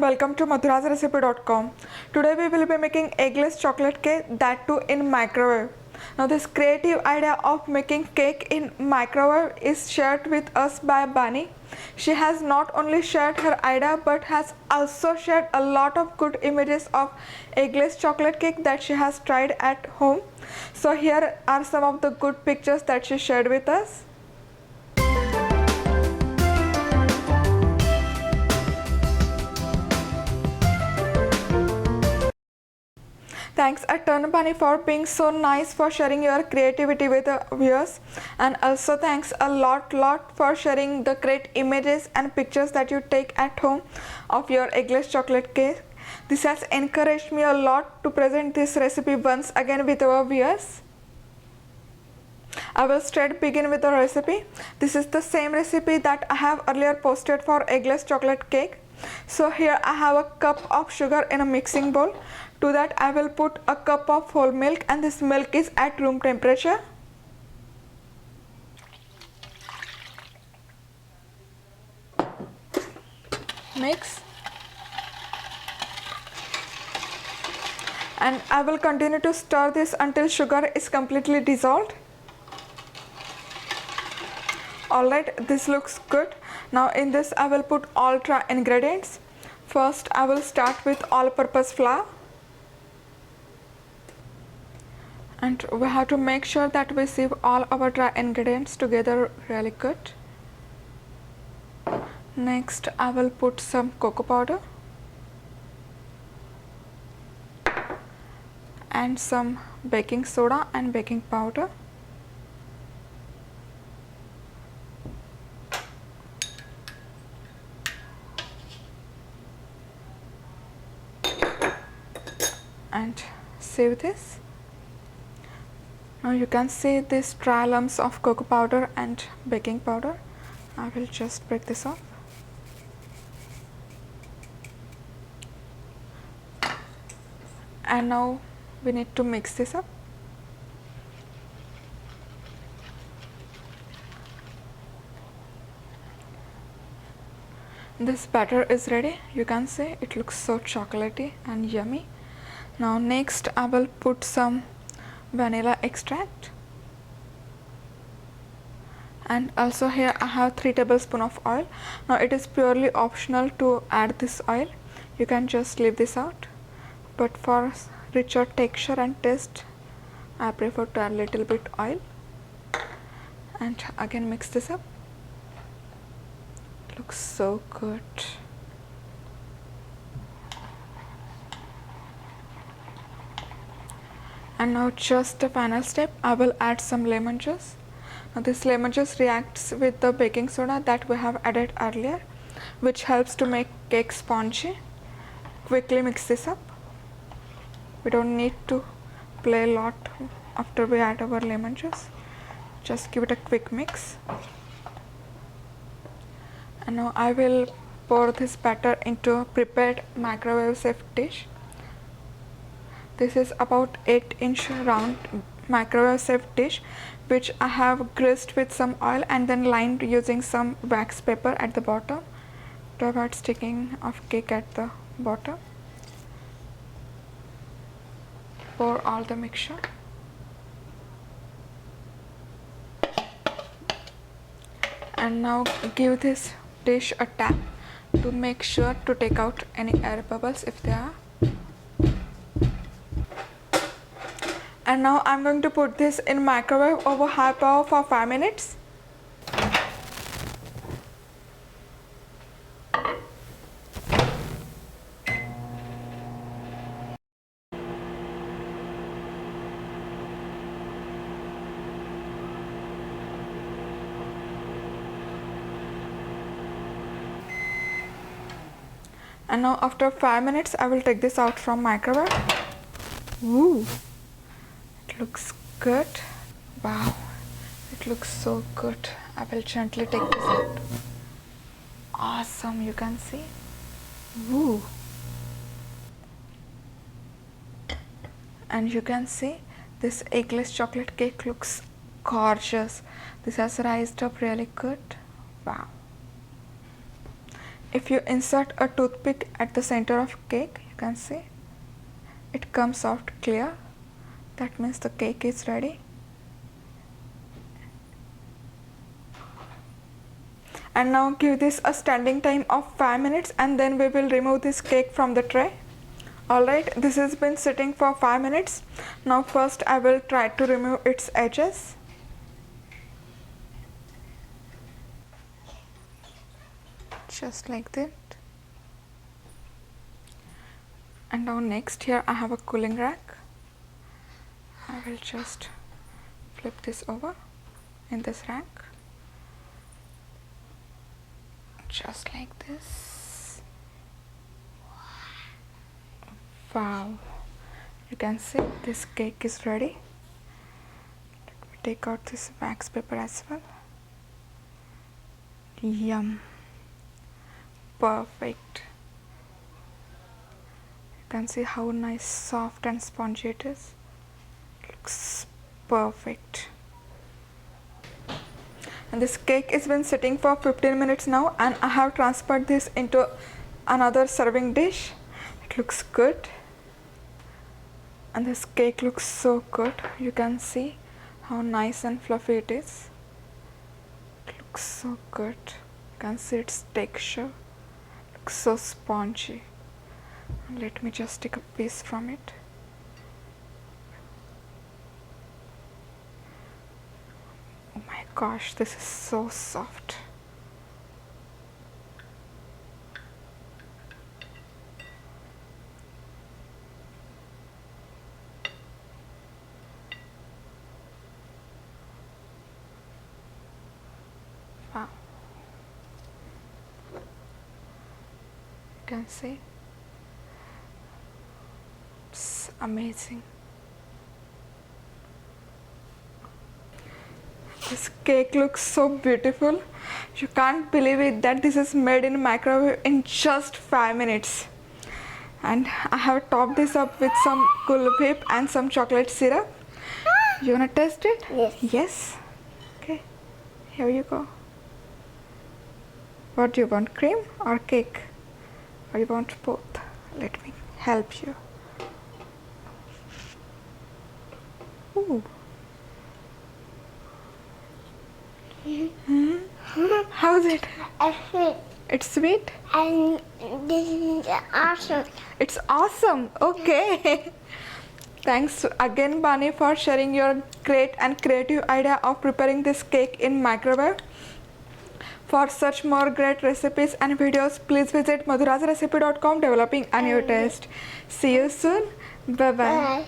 and welcome to madhurazrecipe.com. Today we will be making eggless chocolate cake, that too in microwave. Now this creative idea of making cake in microwave is shared with us by Bani. She has not only shared her idea but has also shared a lot of good images of eggless chocolate cake that she has tried at home. So here are some of the good pictures that she shared with us. Thanks a ton, Bani, for being so nice, for sharing your creativity with the viewers, and also thanks a lot for sharing the great images and pictures that you take at home of your eggless chocolate cake. This has encouraged me a lot to present this recipe once again with our viewers. I will straight begin with the recipe. This is the same recipe that I have earlier posted for eggless chocolate cake. So here I have a cup of sugar in a mixing bowl. To that I will put a cup of whole milk, and this milk is at room temperature. Mix. And I will continue to stir this until sugar is completely dissolved. Alright, this looks good. Now in this I will put all dry ingredients. First I will start with all-purpose flour. And we have to make sure that we sieve all our dry ingredients together really good. Next I will put some cocoa powder and some baking soda and baking powder. And sieve this. Now you can see these dry lumps of cocoa powder and baking powder. I will just break this off. And now we need to mix this up. This batter is ready. You can see it looks so chocolatey and yummy. Now next I will put some vanilla extract, and also here I have 3 tablespoons of oil. Now it is purely optional to add this oil. You can just leave this out, but for richer texture and taste I prefer to add little bit oil. And again mix this up. It looks so good. And now just the final step, I will add some lemon juice. Now this lemon juice reacts with the baking soda that we have added earlier, which helps to make cake spongy. Quickly mix this up. We don't need to play a lot after we add our lemon juice. Just give it a quick mix. And now I will pour this batter into a prepared microwave safe dish. This is about 8-inch round microwave safe dish, which I have greased with some oil and then lined using some wax paper at the bottom to avoid sticking of cake at the bottom. Pour all the mixture. And now give this dish a tap to make sure to take out any air bubbles if there are. And now I'm going to put this in microwave over high power for 5 minutes. And now after 5 minutes I will take this out from microwave. Ooh. Looks good. Wow, it looks so good. I will gently take this out. Awesome, you can see. Woo. And you can see this eggless chocolate cake looks gorgeous. This has rised up really good. Wow. If you insert a toothpick at the center of cake, you can see it comes out clear. That means the cake is ready. And now give this a standing time of 5 minutes and then we will remove this cake from the tray. Alright, this has been sitting for 5 minutes. Now first I will try to remove its edges. Just like that. And now next here I have a cooling rack. I will just flip this over in this rack. Just like this. Wow, you can see this cake is ready. Let me take out this wax paper as well. Yum, perfect. You can see how nice, soft and spongy it is. Looks perfect. And this cake has been sitting for 15 minutes now, and I have transferred this into another serving dish. It looks good. And this cake looks so good. You can see how nice and fluffy it is. It looks so good. You can see its texture. It looks so spongy. Let me just take a piece from it. Oh my gosh, this is so soft. Wow. You can see. It's amazing. This cake looks so beautiful. You can't believe it that this is made in microwave in just 5 minutes. And I have topped this up with some Cool Whip and some chocolate syrup. You wanna taste it? Yes. Yes? Okay. Here you go. What do you want, cream or cake? Or you want both? Let me help you. Ooh. How's it? It's sweet? And this is awesome. It's awesome. Okay. Thanks again, Bani, for sharing your great and creative idea of preparing this cake in microwave. For such more great recipes and videos, please visit madhurasrecipe.com, developing a new taste. See you soon. Bye-bye. Bye.